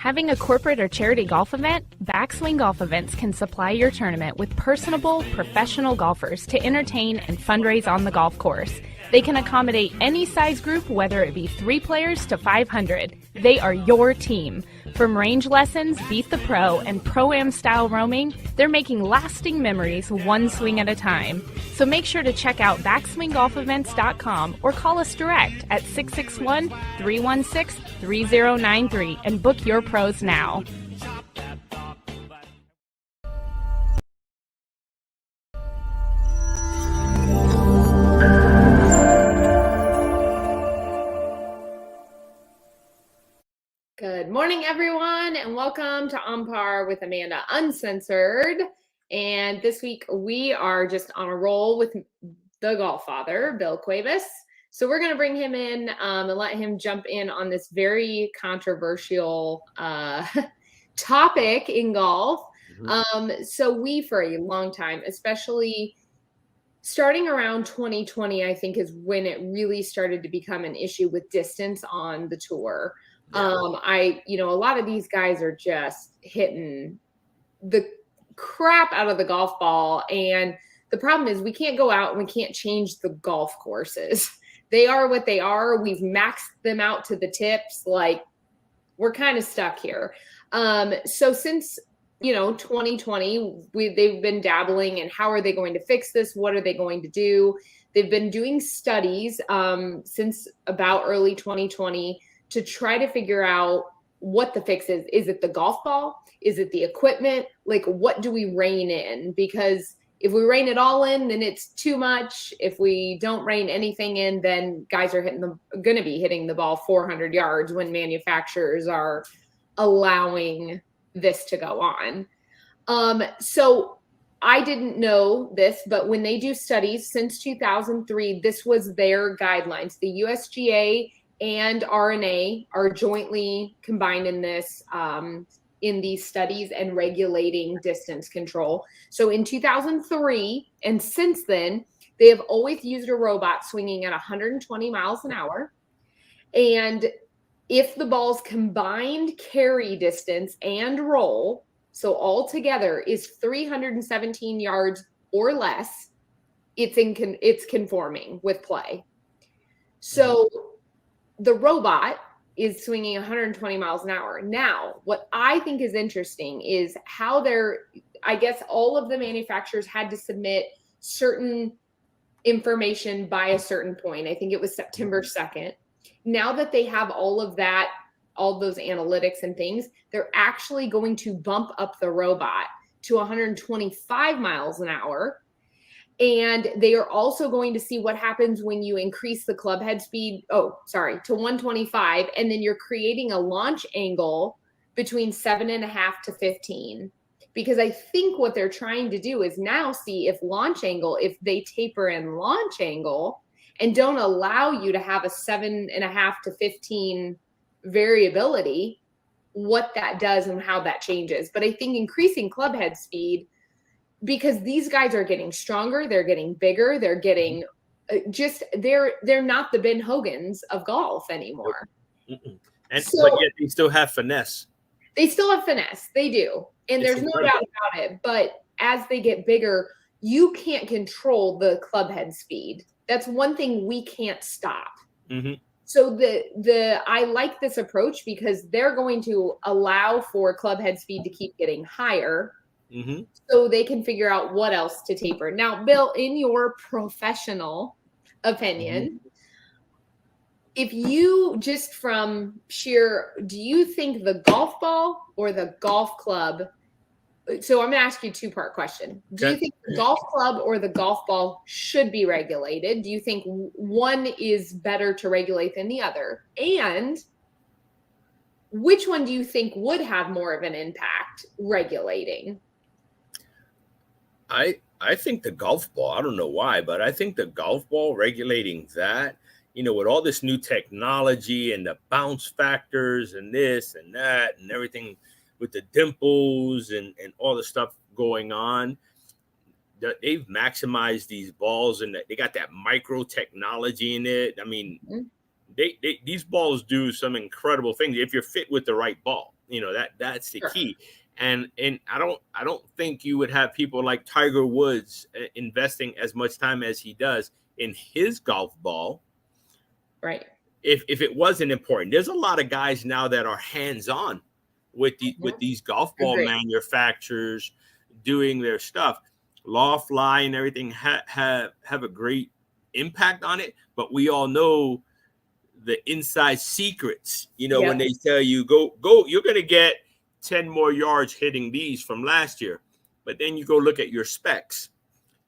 Having a corporate or charity golf event? Backswing Golf Events can supply your tournament with personable, professional golfers to entertain and fundraise on the golf course. They can accommodate any size group, whether it be 3 players to 500. They are your team. From range lessons, Beat the Pro, and Pro-Am style roaming, they're making lasting memories one swing at a time. So make sure to check out backswinggolfevents.com or call us direct at 661-316-3093 and book your pros now. Good morning, everyone, and welcome to On Par with Amanda Un-Censor'd. And this week we are just on a roll with the golf father, Bill Cuevas. So we're going to bring him in and let him jump in on this very controversial topic in golf. So we, for a long time, especially starting around 2020, I think is when it really started to become an issue with distance on the tour. A lot of these guys are just hitting the crap out of the golf ball. And the problem is we can't go out and we can't change the golf courses. They are what they are. We've maxed them out to the tips. Like, we're kind of stuck here. So since, 2020, they've been dabbling in how are they going to fix this? What are they going to do? They've been doing studies since about early 2020 to try to figure out what the fix is. Is it the golf ball? Is it the equipment? Like, what do we rein in? Because if we rein it all in, then it's too much. If we don't rein anything in, then guys are going to be hitting the ball 400 yards when manufacturers are allowing this to go on. So I didn't know this, but when they do studies since 2003, this was their guidelines. The USGA and RNA are jointly combined in this, in these studies and regulating distance control. So in 2003, and since then, they have always used a robot swinging at 120 miles an hour. And if the ball's combined carry distance and roll, so all together is 317 yards or less, it's conforming with play. So the robot is swinging 120 miles an hour. Now, what I think is interesting is how I guess all of the manufacturers had to submit certain information by a certain point. I think it was September 2nd. Now that they have all of that, all those analytics and things, they're actually going to bump up the robot to 125 miles an hour. And they are also going to see what happens when you increase the club head speed, to 125. And then you're creating a launch angle between 7.5 to 15. Because I think what they're trying to do is now see if they taper in launch angle and don't allow you to have a 7.5 to 15 variability, what that does and how that changes. But I think increasing club head speed, because these guys are getting stronger, they're getting bigger, they're getting they're not the Ben Hogans of golf anymore. But yet they still have finesse. They still have finesse. They do. And there's no doubt about it. But as they get bigger, you can't control the club head speed. That's one thing we can't stop. So I like this approach because they're going to allow for club head speed to keep getting higher. So they can figure out what else to taper. Now, Bill, in your professional opinion, if you just from sheer, do you think the golf ball or the golf club? So I'm going to ask you a 2-part question. Do you think the golf club or the golf ball should be regulated? Do you think one is better to regulate than the other? And which one do you think would have more of an impact regulating? I think the golf ball, I don't know why, but I think the golf ball regulating that, with all this new technology and the bounce factors and this and that and everything with the dimples and all the stuff going on, they've maximized these balls and they got that micro technology in it. I mean, these balls do some incredible things if you're fit with the right ball. that's the Sure. key. And I don't think you would have people like Tiger Woods investing as much time as he does in his golf ball, Right. if it wasn't important. There's a lot of guys now that are hands-on with these golf ball Agreed. manufacturers doing their stuff. Lawfly and everything have a great impact on it, but we all know the inside secrets, when they tell you go, you're going to get 10 more yards hitting these from last year. But then you go look at your specs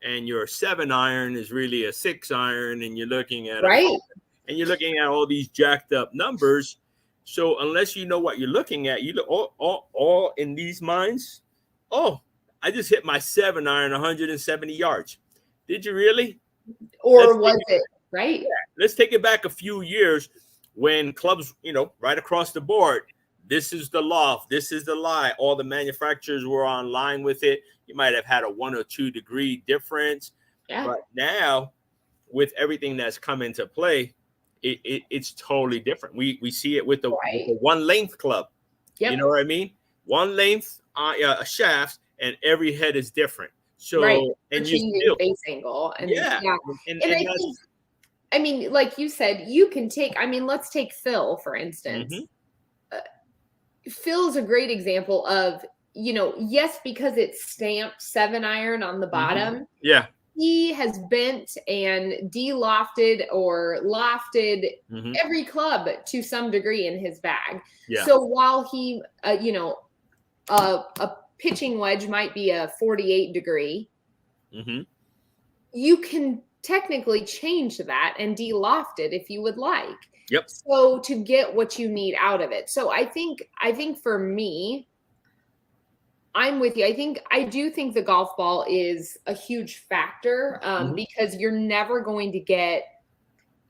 and your 7-iron is really a 6-iron, and you're looking at and you're looking at all these jacked up numbers. So unless you know what you're looking at, you look all in these minds. Oh, I just hit my 7-iron 170 yards. Did you really? Or was it? Right. Yeah. Let's take it back a few years when clubs, right across the board, this is the loft, this is the lie. All the manufacturers were online with it. You might have had a 1 or 2 degree difference. Yeah. But now, with everything that's come into play, it's totally different. We see it with the one length club. Yep. You know what I mean? One length shafts, and every head is different. So and you still base angle. And and I think, I mean, like you said, you can take, let's take Phil, for instance. Mm-hmm. Phil's a great example of, yes, because it's stamped 7-iron on the bottom. Mm-hmm. Yeah. He has bent and de-lofted or lofted every club to some degree in his bag. Yeah. So while he, a pitching wedge might be a 48 degree, you can technically change that and de-loft it if you would like. Yep. So to get what you need out of it. So I think for me, I'm with you. I do think the golf ball is a huge factor because you're never going to get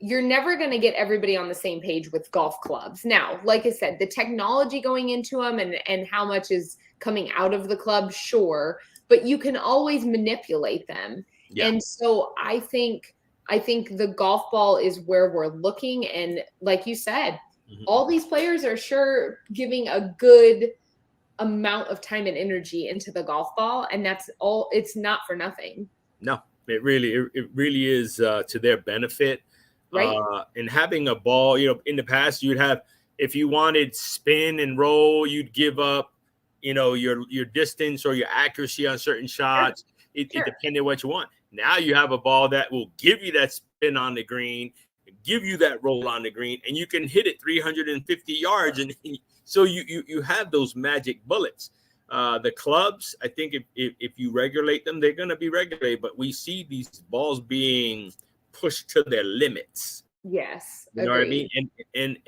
everybody on the same page with golf clubs. Now, like I said, the technology going into them and how much is coming out of the club, sure, but you can always manipulate them. Yeah. And so I think the golf ball is where we're looking. And like you said, all these players are sure giving a good amount of time and energy into the golf ball, and that's all. It's not for nothing. No, it really is to their benefit. Right. And having a ball, in the past you'd have, if you wanted spin and roll, you'd give up, your distance or your accuracy on certain shots. It depended on what you want. Now you have a ball that will give you that spin on the green, give you that roll on the green, and you can hit it 350 yards. And so you have those magic bullets. The clubs, I think if you regulate them, they're going to be regulated. But we see these balls being pushed to their limits. Yes. You know what I mean? And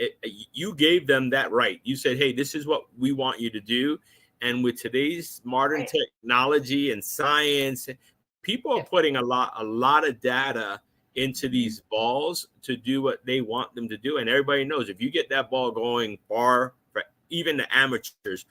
you gave them that right. You said, hey, this is what we want you to do. And with today's modern technology and science, people are putting a lot of data into these balls to do what they want them to do. And everybody knows if you get that ball going far, for even the amateurs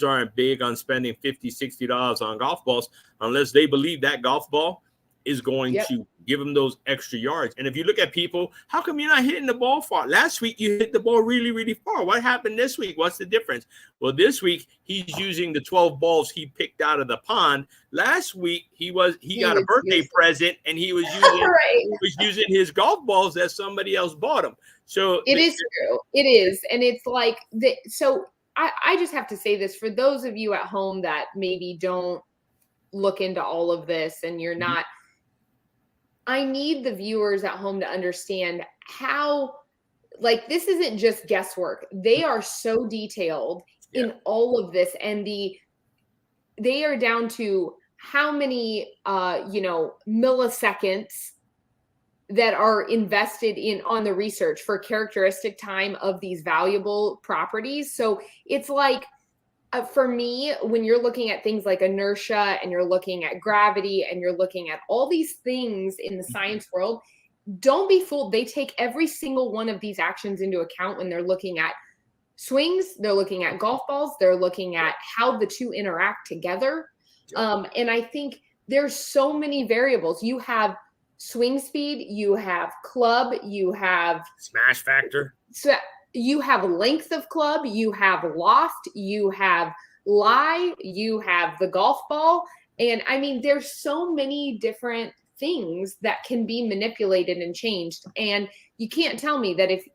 aren't big on spending $50-$60 on golf balls unless they believe that golf ball is going to give them those extra yards. And if you look at people, how come you're not hitting the ball far? Last week, you hit the ball really, really far. What happened this week? What's the difference? Well, this week, he's using the 12 balls he picked out of the pond. Last week, he got a birthday present, and he was using his golf balls that somebody else bought him. So it is true. It is. And it's like, so I just have to say this for those of you at home that maybe don't look into all of this and you're not, I need the viewers at home to understand how, like, this isn't just guesswork. They are so detailed in all of this, and they are down to how many, milliseconds that are invested on the research for characteristic time of these valuable properties. So it's like, for me, when you're looking at things like inertia and you're looking at gravity and you're looking at all these things in the science world, don't be fooled. They take every single one of these actions into account when they're looking at swings, they're looking at golf balls, they're looking at how the two interact together. And I think there's so many variables. You have swing speed, you have club, you have smash factor. you have length of club, you have loft, you have lie, you have the golf ball. And I mean, there's so many different things that can be manipulated and changed. And you can't tell me that if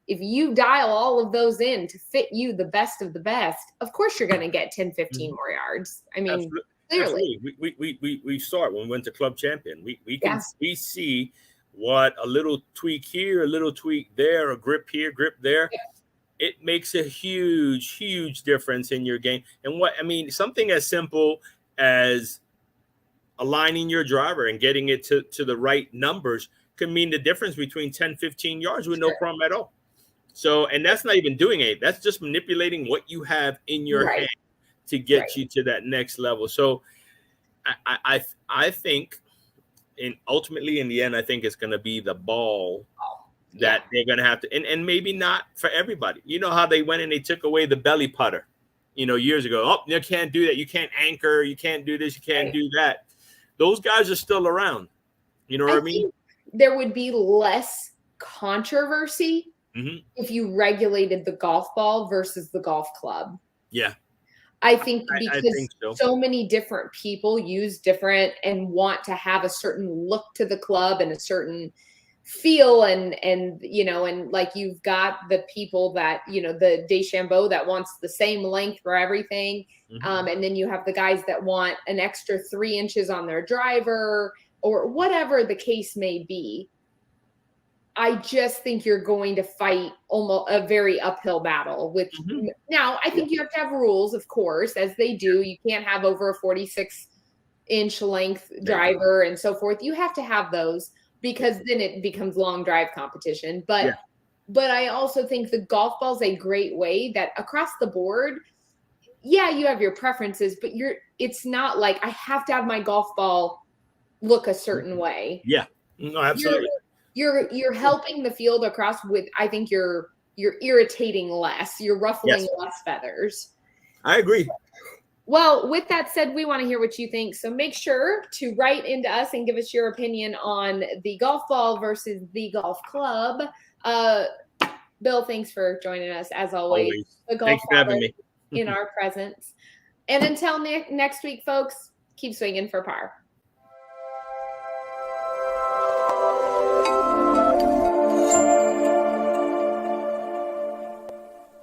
you dial all of those in to fit you the best of the best, of course you're going to get 10, 15 more yards. I mean, Absolutely. clearly. We saw it when we went to Club Champion. We see what a little tweak here, a little tweak there, a grip here, grip there. Yes. It makes a huge difference in your game. And something as simple as aligning your driver and getting it to the right numbers can mean the difference between 10, 15 yards with no problem at all. So, and that's not even doing it. That's just manipulating what you have in your hand to get you to that next level. So I think, and ultimately in the end, I think it's going to be the ball that they're going to have to, and maybe not for everybody. You know how they went and they took away the belly putter, years ago. Oh, you can't do that. You can't anchor. You can't do this. You can't do that. Those guys are still around. You know what I mean? There would be less controversy if you regulated the golf ball versus the golf club. Yeah. I think because I think so many different people use different and want to have a certain look to the club and a certain feel and like you've got the people that, the DeChambeau that wants the same length for everything. And then you have the guys that want an extra 3 inches on their driver or whatever the case may be. I just think you're going to fight almost a very uphill battle with now. I think you have to have rules, of course, as they do. You can't have over a 46-inch length driver and so forth. You have to have those because then it becomes long drive competition. But I also think the golf ball is a great way that across the board, you have your preferences, but it's not like I have to have my golf ball look a certain way. Yeah, no, absolutely. You're helping the field across with, I think you're irritating less. You're ruffling less feathers. I agree. Well, with that said, we want to hear what you think. So make sure to write into us and give us your opinion on the golf ball versus the golf club. Bill, thanks for joining us as always. The golf Thanks for having me in our presence. And until next week, folks, keep swinging for par.